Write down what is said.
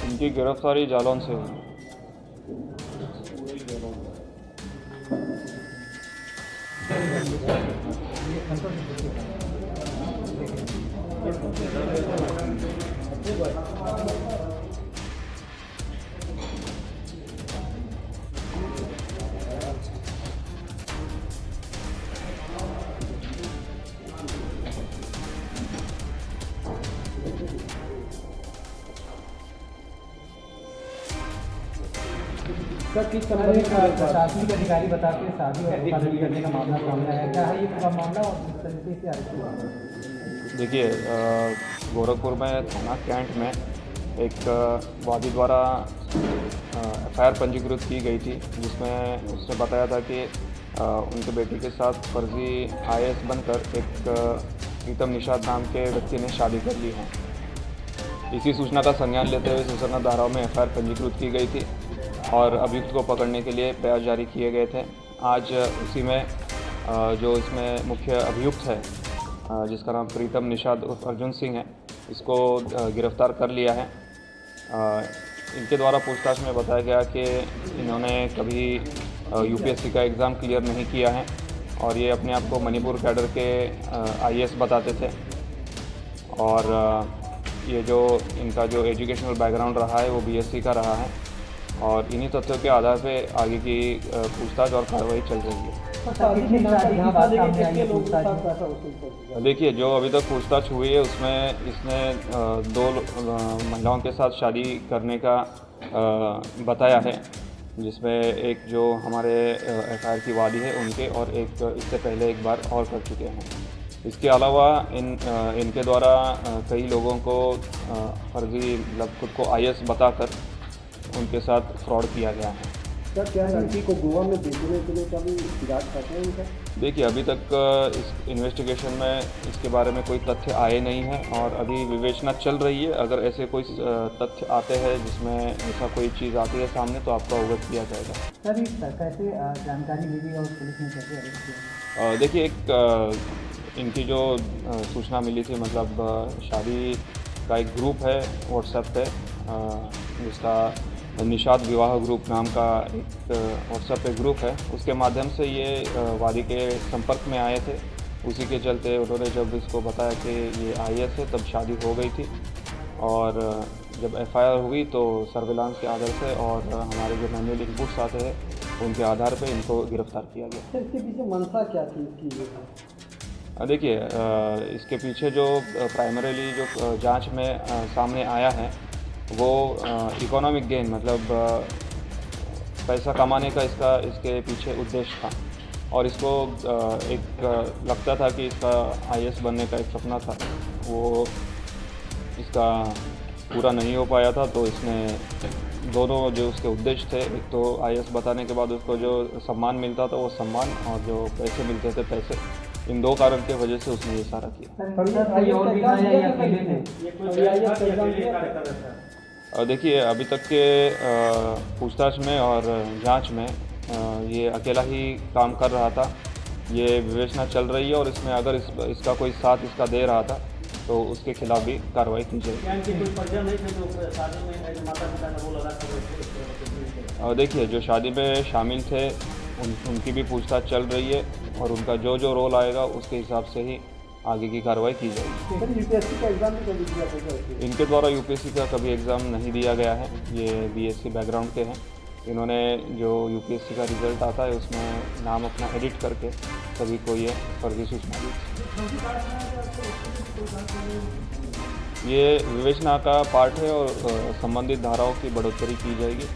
इनकी गिरफ्तारी जालौन से हुई। सर किस तरह का प्रशासनिक अधिकारी बता के शादी और धोखाधड़ी करने का मामला सामने आया, क्या है ये पूरा मामला और किस तरीके से आरोपी हुआ? देखिए, गोरखपुर में थाना कैंट में एक वादी द्वारा FIR पंजीकृत की गई थी, जिसमें उसने बताया था कि उनके बेटी के साथ फर्जी IAS बनकर एक प्रीतम निषाद नाम के व्यक्ति ने शादी कर ली है। इसी सूचना का संज्ञान लेते हुए सूचना धाराओं में FIR पंजीकृत की गई थी और अभियुक्त को पकड़ने के लिए प्रयास जारी किए गए थे। आज उसी में जो इसमें मुख्य अभियुक्त है, जिसका नाम प्रीतम निषाद उर्फ अर्जुन सिंह है, इसको गिरफ्तार कर लिया है। इनके द्वारा पूछताछ में बताया गया कि इन्होंने कभी UPSC का एग्ज़ाम क्लियर नहीं किया है और ये अपने आप को मणिपुर कैडर के IAS बताते थे। और ये जो इनका जो एजुकेशनल बैकग्राउंड रहा है वो BSc का रहा है और इन्हीं तथ्यों के आधार पे आगे की पूछताछ और कार्रवाई चल रही है। देखिए, जो अभी तक पूछताछ हुई है उसमें इसने 2 महिलाओं के साथ शादी करने का बताया है, जिसमें एक जो हमारे FIR की वादी है उनके और एक इससे पहले एक बार और कर चुके हैं। इसके अलावा इनके द्वारा कई लोगों को फर्जी मतलब खुद को IAS बताकर उनके साथ फ्रॉड किया गया है। सर क्या लड़की को गोवा में भेजने के लिए कभी इरादा करते हैं इनका? देखिए, अभी तक इस इन्वेस्टिगेशन में इसके बारे में कोई तथ्य आए नहीं हैं और अभी विवेचना चल रही है। अगर ऐसे कोई तथ्य आते हैं जिसमें ऐसा कोई चीज़ आती है सामने तो आपको अवगत किया जाएगा। सर कैसे जानकारी मिली और पुलिस ने कैसे अरेस्ट किया? देखिए, एक इनकी जो सूचना मिली थी, मतलब शादी का एक ग्रुप है व्हाट्सएप पे, जिसका निषाद विवाह ग्रुप नाम का एक व्हाट्सएप पे ग्रुप है। उसके माध्यम से ये वादी के संपर्क में आए थे। उसी के चलते उन्होंने जब इसको बताया कि ये IAS है, तब शादी हो गई थी और जब FIR हुई तो सर्विलांस के आधार से और हमारे जो मैनुअल इनपुट्स आते हैं उनके आधार पे इनको गिरफ्तार किया गया। सर इसके पीछे मंशा क्या थी इसकी? देखिए, इसके पीछे जो प्राइमरीली जो जांच में सामने आया है वो इकोनॉमिक गेन, मतलब पैसा कमाने का इसके पीछे उद्देश्य था और इसको एक लगता था कि इसका IAS बनने का एक सपना था, वो इसका पूरा नहीं हो पाया था। तो इसने दोनों जो उसके उद्देश्य थे, एक तो IAS बताने के बाद उसको जो सम्मान मिलता था वो सम्मान और जो पैसे मिलते थे पैसे, इन 2 कारण की वजह से उसने ये सारा किया। देखिए, अभी तक के पूछताछ में और जांच में ये अकेला ही काम कर रहा था। ये विवेचना चल रही है और इसमें अगर इसका कोई साथ इसका दे रहा था तो उसके खिलाफ भी कार्रवाई की जाएगी। देखिए, जो शादी में शामिल थे उनकी भी पूछताछ चल रही है और उनका जो रोल आएगा उसके हिसाब से ही आगे की कार्रवाई की जाएगी। UPSC का एग्जाम भी कभी दिया था? इनके द्वारा UPSC का कभी एग्ज़ाम नहीं दिया गया है। ये BSc बैकग्राउंड के हैं। इन्होंने जो UPSC का रिज़ल्ट आता है उसमें नाम अपना एडिट करके सभी को ये फर्जी सूचना दी। ये विवेचना का पार्ट है और संबंधित धाराओं की बढ़ोतरी की जाएगी।